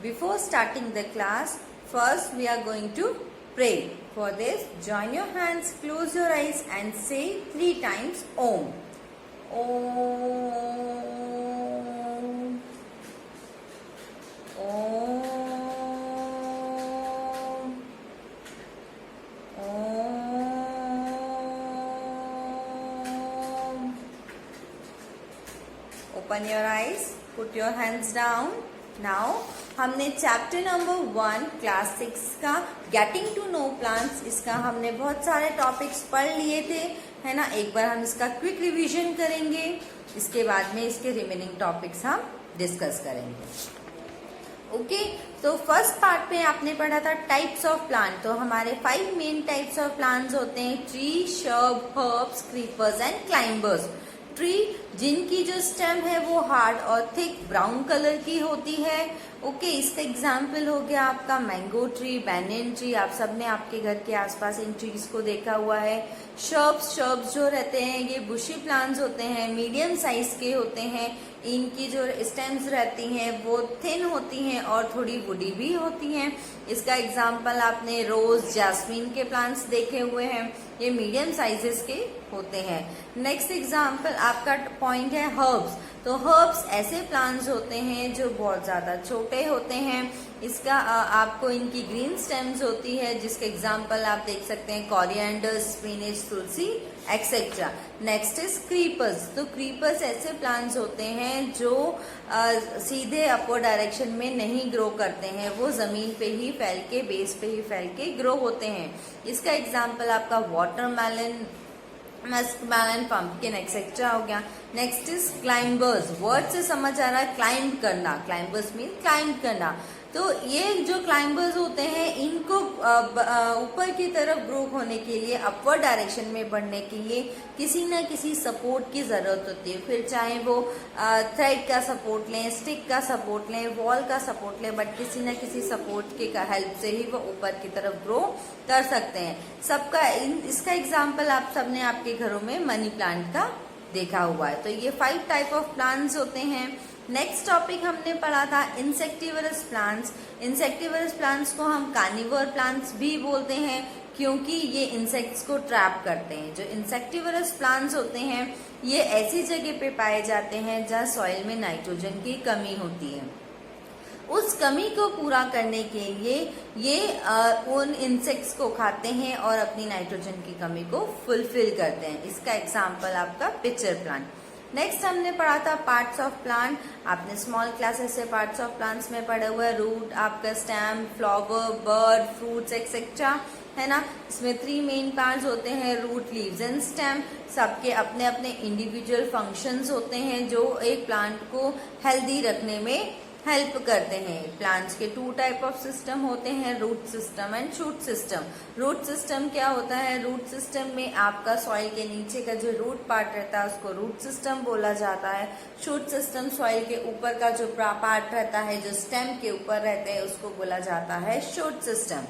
Before starting the class, first we are going to pray. For this, join your hands, close your eyes and say 3 times Om. Om. Om. Om. Open your eyes, put your hands down. Now हमने chapter number 1 class 6 का getting to know plants, इसका हमने बहुत सारे topics पढ़ लिए थे, है ना। एक बार हम इसका क्विक रिवीजन करेंगे, इसके बाद में इसके रिमेनिंग टॉपिक्स हम डिस्कस करेंगे। ओके, तो फर्स्ट पार्ट में आपने पढ़ा था टाइप्स ऑफ प्लांट। तो हमारे 5 मेन टाइप्स ऑफ प्लांट्स होते हैं, tree, shrub, herbs, creepers and climbers. Tree जिनकी जो स्टेम है वो हार्ड और थिक ब्राउन कलर की होती है। ओके, इसका एग्जाम्पल हो गया आपका मैंगो ट्री, बैनियन ट्री। आप सबने आपके घर के आसपास इन ट्रीज को देखा हुआ है। शर्ब्स जो रहते हैं ये बुशी प्लांट्स होते हैं, मीडियम साइज के होते हैं। इनकी जो स्टेम्स रहती हैं वो थिन होती हैं और थोड़ी वुडी भी होती हैं। इसका एग्जाम्पल आपने रोज, जैस्मिन के प्लांट्स देखे हुए हैं, ये मीडियम साइजेस के होते हैं। नेक्स्ट एग्जाम्पल आपका पॉइंट है हर्ब्स। तो हर्ब्स ऐसे प्लांट्स होते हैं जो बहुत ज्यादा छोटे होते हैं। इसका आपको इनकी ग्रीन स्टेम्स होती है, जिसके एग्जाम्पल आप देख सकते हैं coriander, spinach, Tulsi etcetera. Next is creepers. तो क्रीपर्स ऐसे प्लांट्स होते हैं जो सीधे अपवर्ड डायरेक्शन में नहीं ग्रो करते हैं, वो जमीन पे ही फैल के, बेस पे ही फैल के ग्रो होते हैं। इसका एग्जाम्पल आपका वाटरमेलन, मस्कमेलन, पंपकिन एक्सेट्रा हो गया। Next is climbers. वर्ड से समझ आ रहा है क्लाइंब करना, क्लाइंबर्स मीन क्लाइंब करना। तो ये जो क्लाइंबर्स होते हैं इनको ऊपर की तरफ ग्रो होने के लिए, अपवर्ड डायरेक्शन में बढ़ने के लिए किसी ना किसी सपोर्ट की जरूरत होती है। फिर चाहे वो थ्रेड का सपोर्ट लें, स्टिक का सपोर्ट लें, वॉल का सपोर्ट लें, बट किसी ना किसी सपोर्ट के हेल्प से ही वो ऊपर की तरफ ग्रो कर सकते हैं। इसका एग्जाम्पल आप सबने आपके घरों में मनी प्लांट का देखा हुआ है। तो ये 5 टाइप ऑफ प्लांट्स होते हैं। नेक्स्ट टॉपिक हमने पढ़ा था इंसेक्टिवरस प्लांट्स। इंसेक्टिवरस प्लांट्स को हम कार्निवर प्लांट्स भी बोलते हैं, क्योंकि ये इंसेक्ट्स को ट्रैप करते हैं। जो इंसेक्टिवरस प्लांट्स होते हैं ये ऐसी जगह पे पाए जाते हैं जहाँ सॉइल में नाइट्रोजन की कमी होती है। उस कमी को पूरा करने के लिए ये उन इंसेक्ट्स को खाते हैं और अपनी नाइट्रोजन की कमी को फुलफिल करते हैं। इसका एग्जाम्पल आपका पिचर प्लांट। नेक्स्ट हमने पढ़ा था पार्ट्स ऑफ प्लांट। आपने स्मॉल क्लासेस से पार्ट्स ऑफ प्लांट्स में पढ़ा हुआ है, रूट, आपका stem, flower, bird, fruits etcetera, है ना। इसमें 3 मेन पार्ट्स होते हैं, रूट, लीव्स एंड स्टेम। सबके अपने अपने इंडिविजुअल फंक्शंस होते हैं जो एक प्लांट को हेल्दी रखने में हेल्प करते हैं। प्लांट्स के 2 टाइप ऑफ सिस्टम होते हैं, root system and shoot system. Root system क्या होता है? रूट सिस्टम में आपका सॉइल के नीचे का जो रूट पार्ट रहता है उसको रूट सिस्टम बोला जाता है। शूट सिस्टम सॉइल के ऊपर का जो पार्ट रहता है, जो स्टेम के ऊपर रहते हैं, उसको बोला जाता है शूट सिस्टम।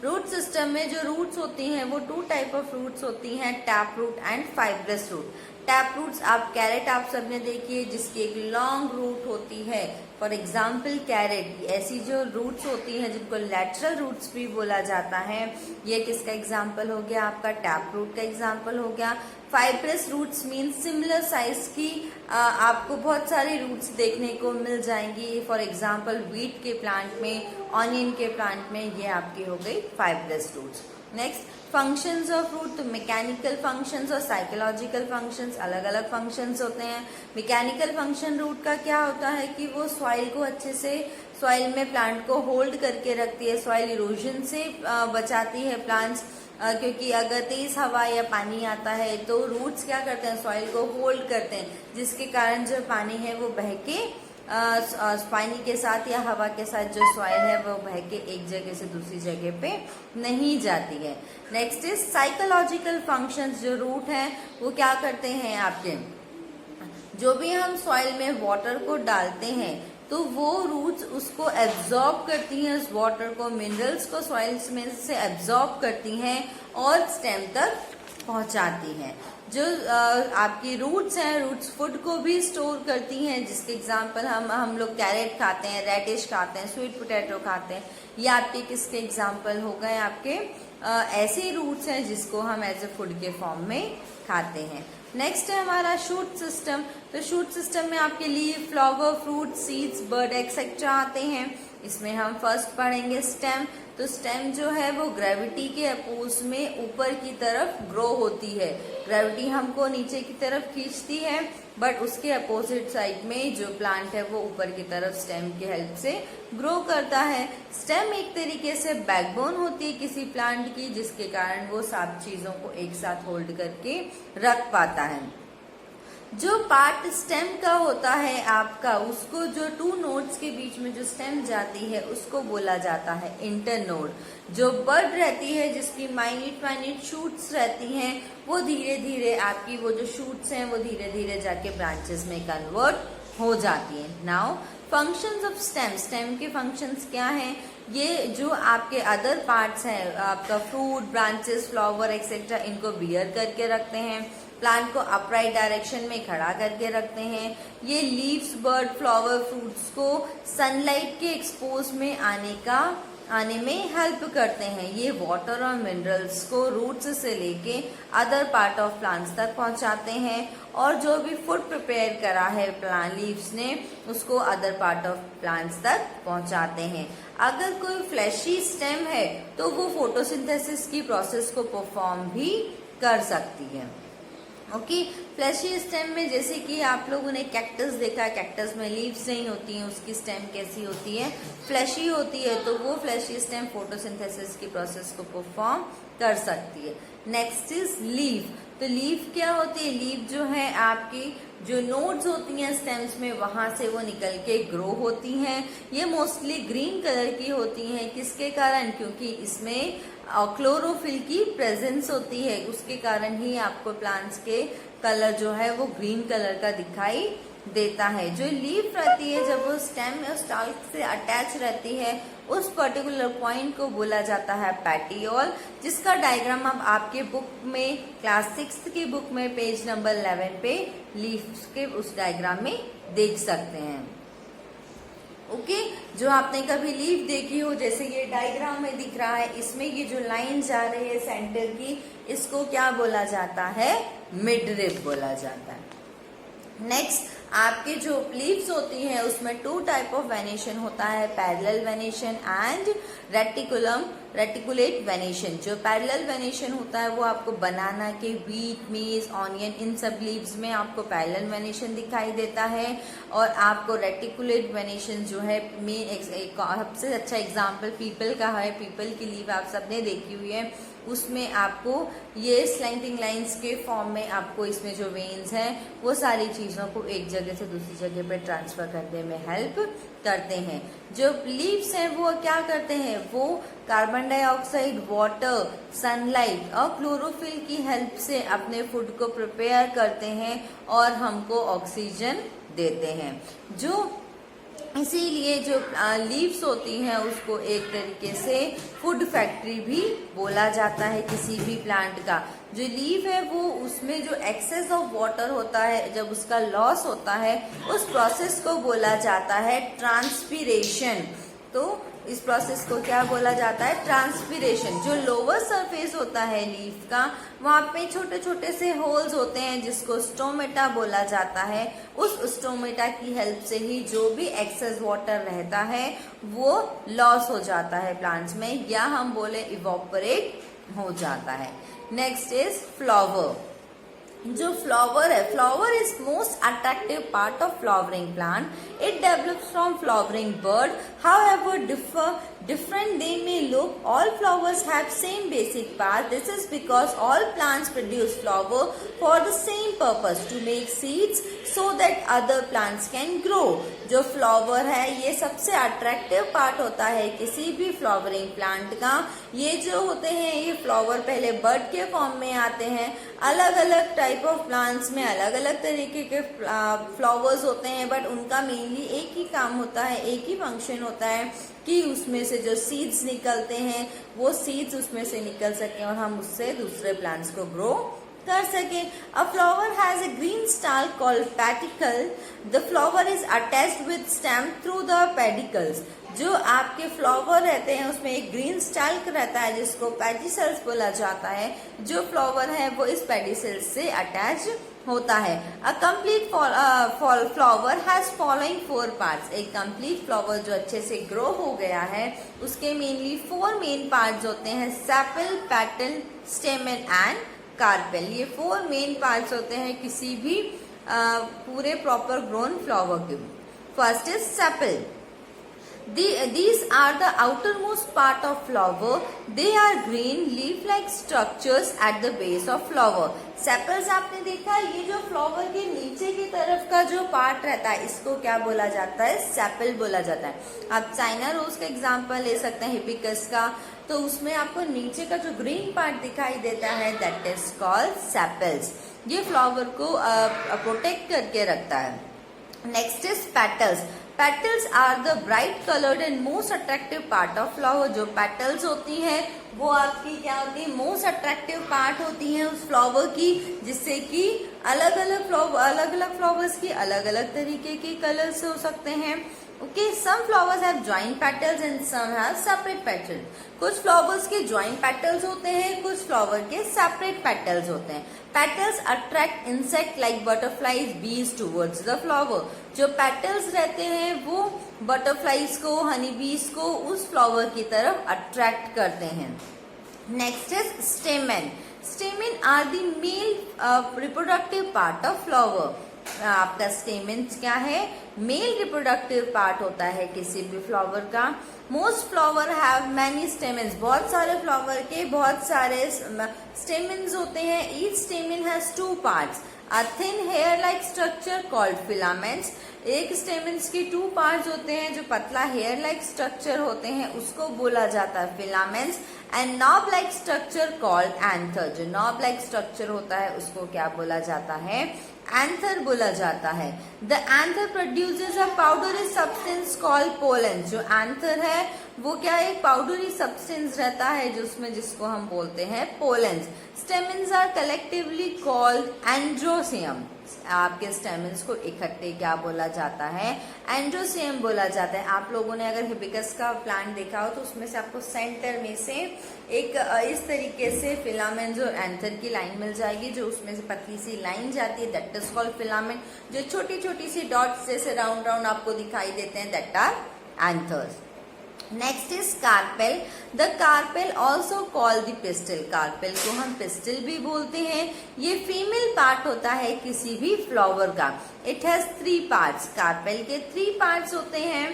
रूट सिस्टम में जो रूट्स होती हैं वो 2 टाइप ऑफ रूट्स होती हैं, tap root and fibrous root. Tap roots carrot आप सबने देखी है जिसकी एक लॉन्ग रूट होती है। फॉर एग्जाम्पल कैरेट, ऐसी जो रूट्स होती हैं जिनको लैटरल रूट्स भी बोला जाता है। ये किसका एग्जाम्पल हो गया? आपका टैप रूट का एग्जाम्पल हो गया। Fibrous roots mean similar size की आपको बहुत सारी रूट्स देखने को मिल जाएंगी। फॉर एग्जाम्पल व्हीट के प्लांट में, ऑनियन के प्लांट में, ये आपकी हो गई fibrous roots. Next functions of root. तो मैकेनिकल फंक्शंस और साइकोलॉजिकल फंक्शंस, अलग अलग फंक्शंस होते हैं। मैकेनिकल फंक्शन रूट का क्या होता है कि वो सॉइल को अच्छे से, सॉइल में प्लांट को होल्ड करके रखती है, सॉइल इरोजन से बचाती है प्लांट्स, क्योंकि अगर तेज हवा या पानी आता है तो रूट्स क्या करते हैं? सॉइल को होल्ड करते हैं, जिसके कारण जो पानी है वो बह के पानी के साथ या हवा के साथ जो सॉइल है वो बह के एक जगह से दूसरी जगह पे नहीं जाती है। Next is psychological functions. जो रूट हैं वो क्या करते हैं? आपके जो भी हम सॉइल में वाटर को डालते हैं तो वो रूट्स उसको एब्जॉर्ब करती हैं, उस वाटर को, मिनरल्स को सॉइल्स में से एब्जॉर्ब करती हैं और स्टेम तक पहुंचाती हैं। जो आपकी रूट्स हैं, रूट्स फूड को भी स्टोर करती हैं, जिसके एग्जांपल हम लोग कैरेट खाते हैं, रेडिश खाते हैं, स्वीट पोटैटो खाते हैं। ये आपके किसके एग्जांपल हो गए? आपके ऐसे रूट्स हैं जिसको हम एज ए फूड के फॉर्म में खाते हैं। नेक्स्ट है हमारा शूट सिस्टम। तो शूट सिस्टम में आपके leaf, flower, fruit, seeds, bird etcetera आते हैं। इसमें हम फर्स्ट पढ़ेंगे स्टेम। तो स्टेम जो है वो ग्रेविटी के अपोज में ऊपर की तरफ ग्रो होती है। ग्रेविटी हमको नीचे की तरफ खींचती है, बट उसके अपोजिट साइड में जो प्लांट है वो ऊपर की तरफ स्टेम की हेल्प से ग्रो करता है। स्टेम एक तरीके से बैकबोन होती है किसी प्लांट की, जिसके कारण वो सब चीजों को एक साथ होल्ड करके रख पाता है। जो पार्ट स्टेम का होता है आपका, उसको जो टू नोड्स के बीच में जो स्टेम जाती है उसको बोला जाता है इंटरनोड। जो बर्ड रहती है जिसकी माइन्यूट शूट्स रहती हैं, वो धीरे धीरे आपकी वो जो शूट्स हैं वो धीरे धीरे जाके ब्रांचेस में कन्वर्ट हो जाती हैं। Now functions of stem. Stem के फंक्शंस क्या हैं? ये जो आपके अदर पार्ट्स हैं, आपका फ्रूट, ब्रांचेस, फ्लावर एक्सेट्रा, इनको बियर करके रखते हैं। प्लांट को अपराइट डायरेक्शन में खड़ा करके रखते हैं। ये लीव्स, बर्ड, फ्लावर, फ्रूट्स को सनलाइट के एक्सपोज में आने में हेल्प करते हैं। ये वाटर और मिनरल्स को रूट्स से लेके अदर पार्ट ऑफ प्लांट्स तक पहुंचाते हैं, और जो भी फूड प्रिपेयर करा है प्लांट लीव्स ने, उसको अदर पार्ट ऑफ प्लांट्स तक पहुंचाते हैं। अगर कोई फ्लैशी स्टेम है तो वो फोटोसिंथेसिस की प्रोसेस को परफॉर्म भी कर सकती है। ओके, फ्लैशी स्टेम में जैसे कि आप लोगों ने कैक्टस देखा, कैक्टस में लीव्स नहीं होती हैं, उसकी स्टेम कैसी होती है? फ्लैशी होती है। तो वो फ्लैशी स्टेम फोटोसिंथेसिस की प्रोसेस को परफॉर्म कर सकती है। Next is leaf. तो लीफ क्या होती है? लीफ जो है आपकी जो नोड्स होती हैं स्टेम्स में, वहां से वो निकल के ग्रो होती हैं। ये मोस्टली ग्रीन कलर की होती हैं। किसके कारण? क्योंकि इसमें क्लोरोफिल की प्रेजेंस होती है, उसके कारण ही आपको प्लांट्स के कलर जो है वो ग्रीन कलर का दिखाई देता है। जो लीफ रहती है, जब वो स्टेम या स्टाल्क से अटैच रहती है, उस पर्टिकुलर पॉइंट को बोला जाता है पैटियोल, जिसका डायग्राम आप आपके बुक में क्लास 6 की बुक में पेज नंबर 11 पे लीफ के उस डायग्राम में देख सकते हैं। ओके, जो आपने कभी लीफ देखी हो, जैसे ये डायग्राम में दिख रहा है, इसमें ये जो लाइन जा रही है सेंटर की, इसको क्या बोला जाता है? मिडरिब बोला जाता है। नेक्स्ट, आपके जो लीव्स होती हैं उसमें टू टाइप ऑफ वेनेशन होता है, parallel venation and reticulate venation. जो पैरेलल वेनेशन होता है वो आपको बनाना के, व्हीट, मेज, ऑनियन, इन सब लीव्स में आपको पैरेलल वेनेशन दिखाई देता है। और आपको रेटिकुलेट वेनेशन जो है, मेन सबसे अच्छा एग्जाम्पल पीपल का है। पीपल की लीव आप सबने देखी हुई है, उसमें आपको ये स्लैंटिंग लाइंस के फॉर्म में आपको इसमें जो वेन्स हैं वो सारी चीज़ों को एक जगह से दूसरी जगह पे ट्रांसफर करने में हेल्प करते हैं। जो लीव्स हैं वो क्या करते हैं? वो कार्बन डाइऑक्साइड, वाटर, सनलाइट और क्लोरोफिल की हेल्प से अपने फूड को प्रिपेयर करते हैं और हमको ऑक्सीजन देते हैं। जो इसीलिए जो लीव्स होती हैं उसको एक तरीके से फूड फैक्ट्री भी बोला जाता है किसी भी प्लांट का। जो लीव है वो उसमें जो एक्सेस ऑफ वाटर होता है, जब उसका लॉस होता है, उस प्रोसेस को बोला जाता है ट्रांसपीरेशन। तो इस प्रोसेस को क्या बोला जाता है? ट्रांसपीरेशन। जो लोअर सरफेस होता है लीफ का, वहां पे छोटे छोटे से होल्स होते हैं जिसको स्टोमेटा बोला जाता है। उस स्टोमेटा की हेल्प से ही जो भी एक्सेस वाटर रहता है वो लॉस हो जाता है प्लांट्स में, या हम बोले इवोपरेट हो जाता है। Next is flower. जो फ्लावर है, flower is most attractive part of flowering plant. It develops from flowering bird. However different they may look, all flowers have same basic path. This is because all plants produce flower for the same purpose, to make seeds so that other plants can grow. जो flower है ये सबसे attractive part होता है किसी भी flowering plant का. ये जो होते हैं ये फ्लावर पहले बर्ड के फॉर्म में आते हैं. अलग अलग टाइप ऑफ प्लांट्स में अलग अलग तरीके के फ्लावर्स होते हैं, बट उनका मेनली एक ही काम होता है, एक ही फंक्शन होता है कि उसमें से जो सीड्स निकलते हैं वो सीड्स उसमें से निकल सकें और हम उससे दूसरे प्लांट्स को ग्रो कर सके। A flower has a green stalk called pedicel, the flower is attached with stem through the pedicels. जो आपके फ्लावर रहते हैं उसमें एक ग्रीन स्टाइल रहता है जिसको पेडिसल्स बोला जाता है। जो फ्लावर है वो इस पेडिसल्स से अटैच होता है। A complete flower has following 4 parts. एक कंप्लीट फ्लावर जो अच्छे से ग्रो हो गया है उसके मेनली 4 मेन पार्ट्स होते हैं, सेपल, पेटल, स्टेमन एंड कार्पेल। ये 4 मेन पार्ट्स होते हैं किसी भी पूरे प्रॉपर ग्रोन फ्लावर के। First is sepal. These are the outermost part of flower. They are green leaf-like structures at the base of flower. Sepals आपने देखा, ये जो फ्लावर के नीचे की तरफ का जो पार्ट रहता है इसको क्या बोला जाता है? सेपल बोला जाता है। आप चाइना रोज का एग्जांपल ले सकते हैं, हिबिस्कस का, तो उसमें आपको नीचे का जो ग्रीन पार्ट दिखाई देता है दैट इज कॉल्ड सेपल्स। ये फ्लावर को प्रोटेक्ट करके रखता है। Next is petals. Petals are the bright coloured and most attractive part of flower. जो पेटल्स होती हैं वो आपकी क्या होती है? मोस्ट अट्रैक्टिव पार्ट होती हैं उस फ्लावर की, जिससे कि अलग अलग फ्लावर्स की अलग अलग तरीके के कलर्स हो सकते हैं। Okay, some flowers have joint petals and some have separate petals. कुछ फ्लावर्स के जॉइंट पेटल्स होते हैं, कुछ फ्लावर के सेपरेट पेटल्स होते हैं। Petals attract insect like butterflies, bees towards the flower. जो पेटल्स रहते हैं वो बटरफ्लाईज को, हनी बीज को उस फ्लावर की तरफ अट्रैक्ट करते हैं। Next is stamen. Stamen are the male reproductive part of flower. आपका स्टेमन क्या है? मेल रिप्रोडक्टिव पार्ट होता है किसी भी फ्लावर का। Most flower have many stamens. बहुत सारे फ्लावर के बहुत सारे स्टेमन्स होते हैं। Each stamen has 2 parts, a thin hair like structure called filaments. एक स्टेमन्स की 2 पार्ट्स होते हैं, जो पतला हेयर लाइक स्ट्रक्चर होते हैं उसको बोला जाता है filaments. And knob like structure called anther. जो नॉब लाइक स्ट्रक्चर होता है उसको क्या बोला जाता है? एंथर बोला जाता है। The anther produces a powdery substance called pollen. जो एंथर है वो क्या, एक पाउडरी सब्सटेंस रहता है जिसको हम बोलते हैं pollens. Stamens are collectively called androecium. आपके स्टेमन्स को इकट्ठे क्या बोला जाता है? एंड्रोसियम बोला जाता है। आप लोगों ने अगर हिबिस्कस का प्लांट देखा हो तो उसमें से आपको सेंटर में से एक इस तरीके से फिलामेंट और एंथर की लाइन मिल जाएगी, जो उसमें से पतली सी लाइन जाती है दैट इज कॉल्ड फिलामेंट। जो छोटी छोटी सी डॉट्स जैसे राउंड राउंड आपको दिखाई देते हैं that are anthers. Next is carpel. The carpel also call the pistil. Carpel को हम पिस्टिल भी बोलते हैं। ये फीमेल पार्ट होता है किसी भी फ्लावर का। It has 3 parts. कार्पेल के 3 पार्ट्स होते हैं।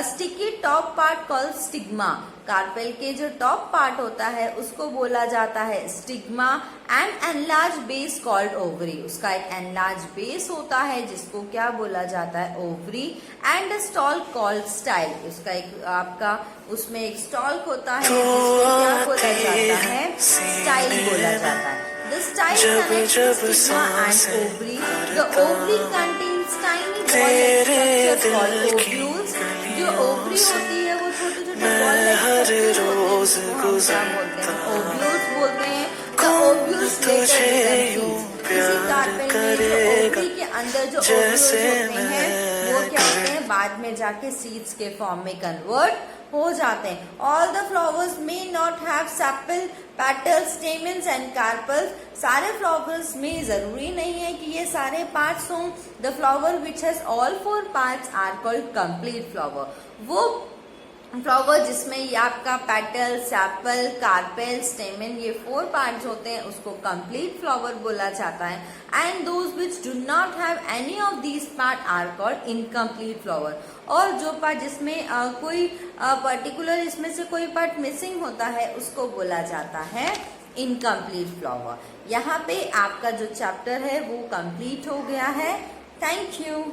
Sticky top part called stigma. Carpel के जो टॉप पार्ट होता है उसको बोला जाता है stigma. And enlarge base called ovary. उसका एक एनलार्ज बेस होता है जिसको क्या बोला जाता है? Ovary. And stall called style. उसका एक आपका उसमें एक स्टॉल होता है जिसको क्या बोला जाता है? स्टाइल बोला जाता है। The style connects the stigma and ovary. The ovary contains tiny ball-like structure called ovules. जो ओवरी होती है वो छोटे छोटे बॉल-like structure होते हैं, उसको हम क्या बोलते हैं? ओव्यूल्स बोलते हैं। The ovules later become seeds. इसी कार्पेल में जो ओवरी के अंदर जो ओव्यूल्स होते हैं वो क्या होते हैं? बाद में जाके सीड्स के फॉर्म में कन्वर्ट हो जाते हैं। All the flowers may not have sepal, petals, stamens and carpels. सारे फ्लावर्स में जरूरी नहीं है कि ये सारे पार्ट्स हों। The flower which has all 4 parts are called complete flower. वो फ्लावर जिसमें ये आपका पेटल, सेपल, कार्पेल, स्टेमन ये 4 पार्ट्स होते हैं उसको कंप्लीट फ्लावर बोला जाता है। And those which do not have any of these part are called incomplete flower. और जो पार्ट जिसमें कोई पर्टिकुलर इसमें से कोई पार्ट मिसिंग होता है उसको बोला जाता है इनकम्प्लीट फ्लावर। यहाँ पे आपका जो चैप्टर है वो कंप्लीट हो गया है। Thank you.